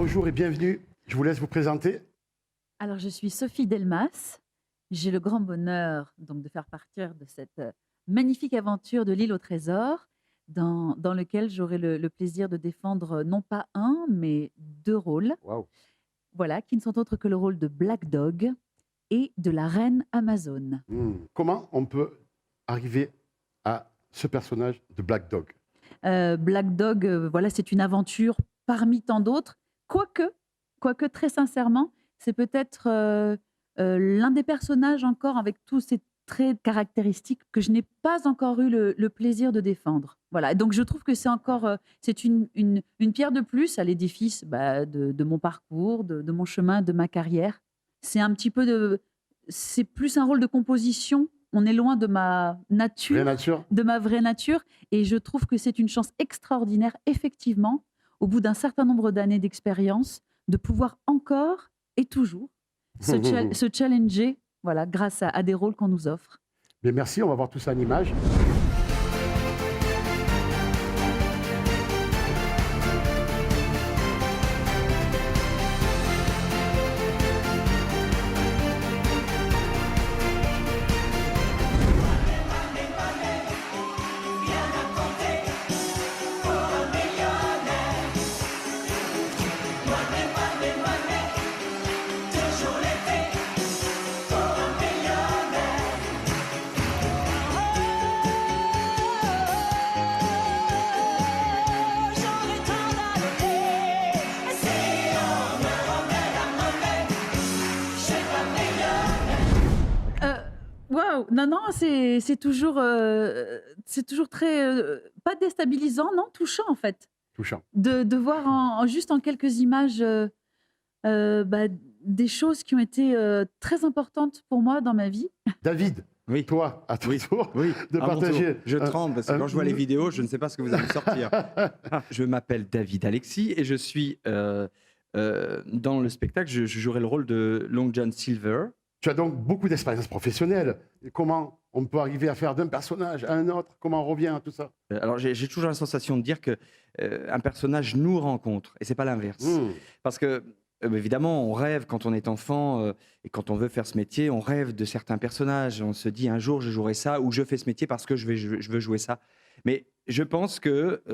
bonjour et bienvenue. Je vous laisse vous présenter. Alors, je suis Sophie Delmas. J'ai le grand bonheur donc, de faire partir de cette magnifique aventure de l'île au trésor, dans lequel j'aurai le plaisir de défendre non pas un, mais deux rôles, Waouh. voilà, qui ne sont autres que le rôle de Black Dog et de la reine Amazon. Comment on peut arriver à ce personnage de Black Dog? Black Dog, voilà, c'est une aventure parmi tant d'autres, quoique très sincèrement, c'est peut-être l'un des personnages encore avec tous ces traits caractéristiques que je n'ai pas encore eu le plaisir de défendre. Voilà, donc je trouve que c'est encore c'est une pierre de plus à l'édifice de mon parcours, de mon chemin, de ma carrière. C'est un petit peu c'est plus un rôle de composition. On est loin de ma nature, Vraie nature. de ma vraie nature, et je trouve que c'est une chance extraordinaire, effectivement, au bout d'un certain nombre d'années d'expérience, de pouvoir encore et toujours se challenger, voilà, grâce à des rôles qu'on nous offre. Bien, merci, on va voir tout ça en image. Waouh, non, c'est toujours très, pas déstabilisant, non, touchant en fait, Touchant. de voir juste en quelques images des choses qui ont été très importantes pour moi dans ma vie. David, Oui. toi, à ton Oui. tour, Oui, de à mon partager. tour. Je tremble parce que quand je vois les vidéos, je ne sais pas ce que vous allez sortir. Je m'appelle David Alexis et je suis dans le spectacle. Je jouerai le rôle de Long John Silver. Tu as donc beaucoup d'expérience professionnelle. Et comment on peut arriver à faire d'un personnage à un autre? Comment on revient à tout ça? Alors j'ai toujours la sensation de dire que un personnage nous rencontre et c'est pas l'inverse. Parce que évidemment, on rêve quand on est enfant et quand on veut faire ce métier, on rêve de certains personnages. On se dit un jour je jouerai ça ou je fais ce métier parce que je veux jouer ça. Mais je pense que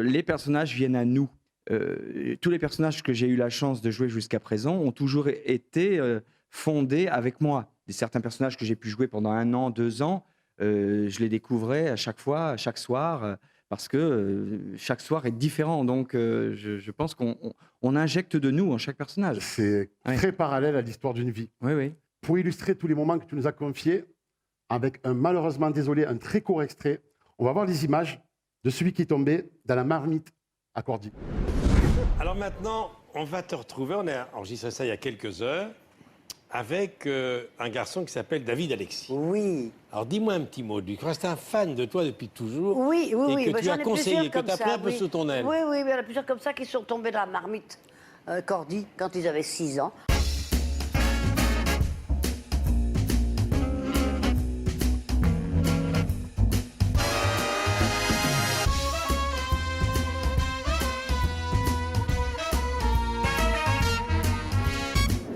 les personnages viennent à nous. Tous les personnages que j'ai eu la chance de jouer jusqu'à présent ont toujours été fondés avec moi. Certains personnages que j'ai pu jouer pendant 1 an, 2 ans, je les découvrais à chaque fois, chaque soir, parce que chaque soir est différent. Donc je pense qu'on injecte de nous en chaque personnage. C'est très parallèle à l'histoire d'une vie. Oui, oui. Pour illustrer tous les moments que tu nous as confiés, avec malheureusement, désolé, un très court extrait, on va voir les images de celui qui est tombé dans la marmite à Cordy. Alors maintenant, on va te retrouver, on a enregistré ça il y a quelques heures, avec un garçon qui s'appelle David Alexis. Oui. Alors dis-moi un petit mot de lui. C'est un fan de toi depuis toujours. Oui, Et que tu j'en as ai conseillé, plusieurs que comme tu as pris ça, un peu oui. sous ton aile. Oui, mais il y en a plusieurs comme ça qui sont tombés dans la marmite Cordy quand ils avaient 6 ans.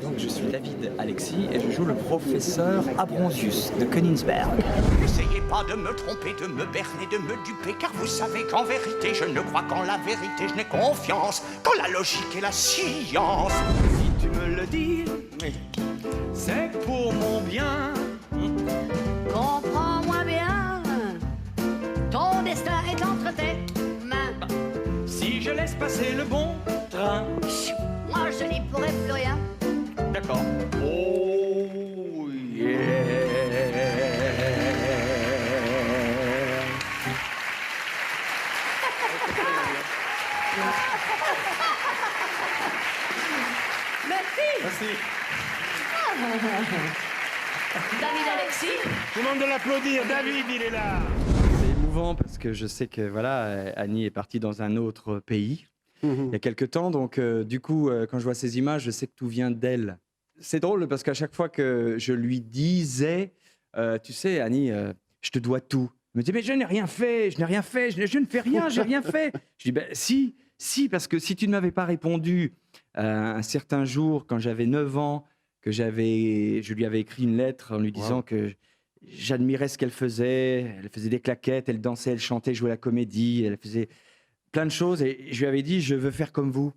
Donc je suis David Alexis et je joue le professeur Abronsius de Königsberg. N'essayez pas de me tromper, de me berner, de me duper, car vous savez qu'en vérité, je ne crois qu'en la vérité, je n'ai confiance qu'en la logique et la science. Si tu me le dis, c'est pour mon bien. Comprends-moi bien, ton destin est entre tes mains. Si je laisse passer le bon train. Moi, je n'y pourrai plus rien. D'accord. Oh yeah. Merci. David Alexis. Tout le monde de l'applaudir. David, il est là. C'est émouvant parce que je sais que voilà, Annie est partie dans un autre pays il y a quelques temps. Donc du coup, quand je vois ces images, je sais que tout vient d'elle. C'est drôle parce qu'à chaque fois que je lui disais, tu sais, Annie, je te dois tout. Elle me dit, mais je n'ai rien fait, je ne fais rien, j'ai rien fait. Je dis, ben si, parce que si tu ne m'avais pas répondu Un certain jour, quand j'avais 9 ans, je lui avais écrit une lettre en lui disant Wow. que j'admirais ce qu'elle faisait. Elle faisait des claquettes, elle dansait, elle chantait, jouait la comédie, elle faisait plein de choses. Et je lui avais dit, je veux faire comme vous.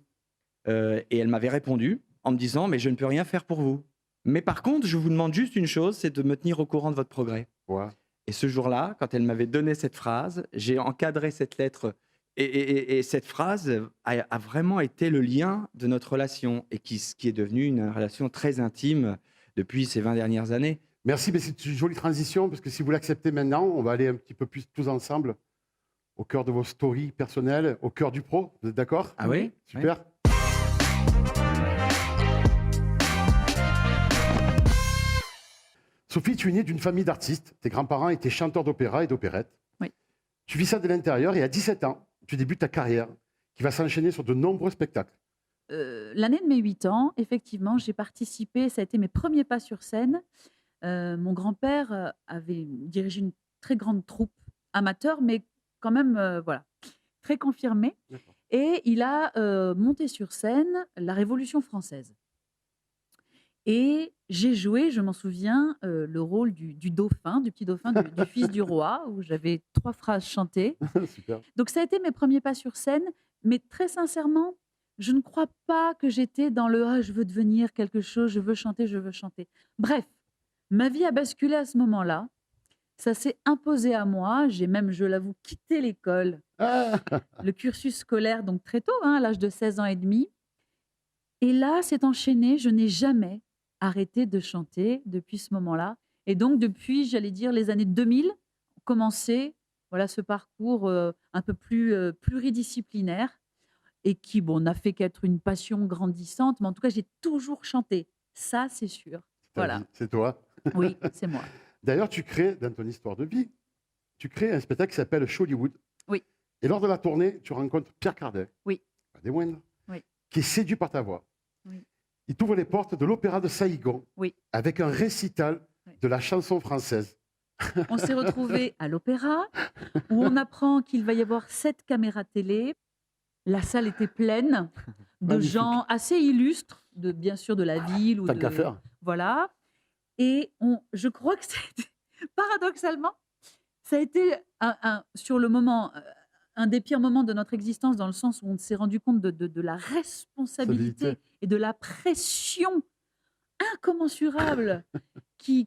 Et elle m'avait répondu en me disant, mais je ne peux rien faire pour vous. Mais par contre, je vous demande juste une chose, c'est de me tenir au courant de votre progrès. Ouais. Et ce jour-là, quand elle m'avait donné cette phrase, j'ai encadré cette lettre. Et cette phrase a vraiment été le lien de notre relation et qui est devenue une relation très intime depuis ces 20 dernières années. Merci, mais c'est une jolie transition, parce que si vous l'acceptez maintenant, on va aller un petit peu plus tous ensemble au cœur de vos stories personnelles, au cœur du pro. Vous êtes d'accord? Ah oui? Super. Sophie, tu es née d'une famille d'artistes. Tes grands-parents étaient chanteurs d'opéra et d'opérette. Oui. Tu vis ça de l'intérieur et à 17 ans, tu débutes ta carrière qui va s'enchaîner sur de nombreux spectacles. L'année de mes 8 ans, effectivement, j'ai participé, ça a été mes premiers pas sur scène. Mon grand-père avait dirigé une très grande troupe amateur, mais quand même, voilà, très confirmée. D'accord. Et il a monté sur scène la Révolution française. Et j'ai joué, je m'en souviens, le rôle du dauphin, du petit dauphin, du fils du roi, où j'avais 3 phrases chantées. Super. Donc ça a été mes premiers pas sur scène, mais très sincèrement, je ne crois pas que j'étais dans le ah, je veux devenir quelque chose, je veux chanter, je veux chanter. Bref, ma vie a basculé à ce moment-là. Ça s'est imposé à moi. J'ai même, je l'avoue, quitté l'école, Ah, le cursus scolaire, donc très tôt, à l'âge de 16 ans et demi. Et là, c'est enchaîné. Je n'ai jamais arrêté de chanter depuis ce moment-là. Et donc, depuis, j'allais dire, les années 2000, commencé voilà, ce parcours un peu plus pluridisciplinaire et qui, bon, n'a fait qu'être une passion grandissante. Mais en tout cas, j'ai toujours chanté. Ça, c'est sûr. ta Voilà. vie, c'est toi. Oui, c'est moi. D'ailleurs, tu crées, dans ton histoire de vie, tu crées un spectacle qui s'appelle Hollywood. Oui. Et lors de la tournée, tu rencontres Pierre Cardin. Oui. Pas des moindres. Oui. Qui est séduit par ta voix. Oui. Il t'ouvre les portes de l'opéra de Saïgon. Oui. Avec un récital Oui. de la chanson française. On s'est retrouvés à l'opéra où on apprend qu'il va y avoir 7 caméras télé. La salle était pleine de Magnifique. gens assez illustres, bien sûr de la ville. Ou Tant qu'à faire. Voilà. Et je crois que c'était, paradoxalement, ça a été sur le moment, un des pires moments de notre existence, dans le sens où on s'est rendu compte de la responsabilité Responsabilité. et de la pression incommensurable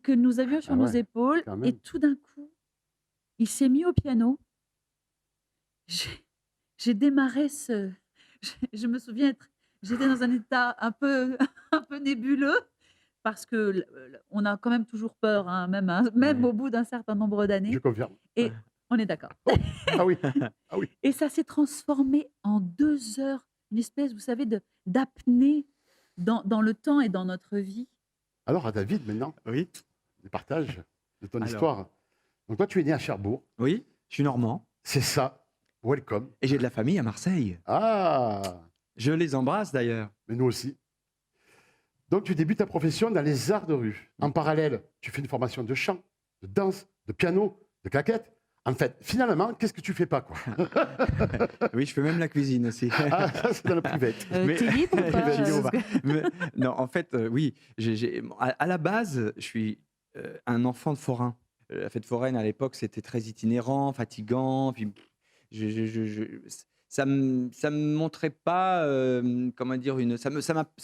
que nous avions sur Ah nos ouais, épaules. quand même. Et tout d'un coup, il s'est mis au piano. J'ai démarré je me souviens j'étais dans un état un peu nébuleux, parce que on a quand même toujours peur, hein, même au bout d'un certain nombre Je d'années. confirme. Et on est d'accord. Ah oui. Et ça s'est transformé en 2 heures, une espèce, vous savez, d'apnée dans le temps et dans notre vie. Alors, à David, maintenant, Oui. le partage de ton Alors. histoire. Donc, toi, tu es né à Cherbourg. Oui, je suis normand C'est ça. Welcome. et j'ai de la famille à Marseille. Ah, Je les embrasse d'ailleurs. mais nous aussi. Donc, tu débutes ta profession dans les arts de rue. En parallèle, tu fais une formation de chant, de danse, de piano, de claquettes. En fait, finalement, qu'est-ce que tu fais pas, quoi? Oui, je fais même la cuisine aussi. Ah, ça, c'est dans le privé. Mais- T'es libre ou pas J'ai dit, on va- Parce que- Mais- non, en fait, oui. À la base, je suis un enfant de forain. La fête foraine, à l'époque, c'était très itinérant, fatigant. Puis ça me montrait pas, comment dire, ça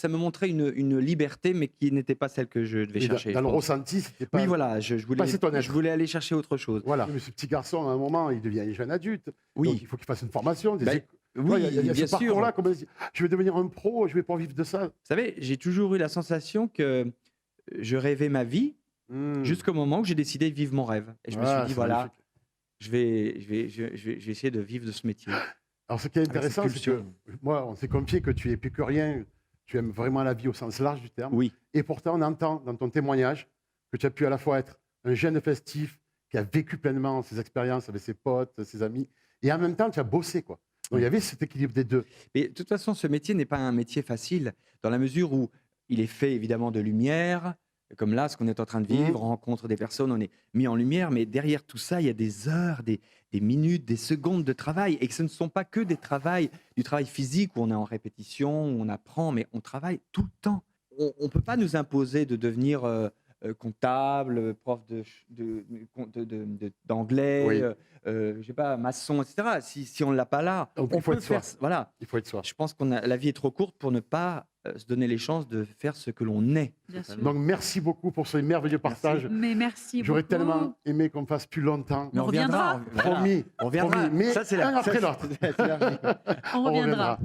me montrait une liberté, mais qui n'était pas celle que je devais Et chercher. dans le je pense. ressenti, c'était pas. Oui, voilà, je c'est ton être. voulais aller chercher autre chose. Voilà. Mais ce petit garçon, à un moment, il devient jeune adulte. Oui. Donc, il faut qu'il fasse une formation. Ben, Ouais, oui, il y a bien ce sûr. parcours-là, comme on dit, je vais devenir un pro, je vais pas vivre de ça. Vous savez, j'ai toujours eu la sensation que je rêvais ma vie jusqu'au moment où j'ai décidé de vivre mon rêve. Et je me suis dit, c'est voilà, magnifique. je vais essayer de vivre de ce métier. Alors, ce qui est cette intéressant, c'est que pulsion. moi, on s'est confié que tu es épicurien, tu aimes vraiment la vie au sens large du terme. Oui, Et pourtant, on entend dans ton témoignage que tu as pu à la fois être un jeune festif qui a vécu pleinement ses expériences avec ses potes, ses amis, et en même temps, tu as bossé, quoi. Donc, il y avait cet équilibre des deux. mais de toute façon, ce métier n'est pas un métier facile, dans la mesure où il est fait évidemment de lumière, comme là, ce qu'on est en train de vivre, on rencontre des personnes, on est mis en lumière, mais derrière tout ça, il y a des heures, des minutes, des secondes de travail, et que ce ne sont pas que du travail physique où on est en répétition, où on apprend, mais on travaille tout le temps. On ne peut pas nous imposer de devenir comptable, prof d'anglais, Oui. je sais pas, maçon, etc. Si on ne l'a pas là, Donc, on il faut peut être soi. faire. Voilà. Il faut être soi. Je pense que la vie est trop courte pour ne pas se donner les chances de faire ce que l'on est. Bien sûr. Donc, merci beaucoup pour ce merveilleux partage. Mais merci J'aurais beaucoup. tellement aimé qu'on fasse plus longtemps. On reviendra. Voilà. Promis. On reviendra. Promis. Mais Ça, c'est un après l'autre. On reviendra.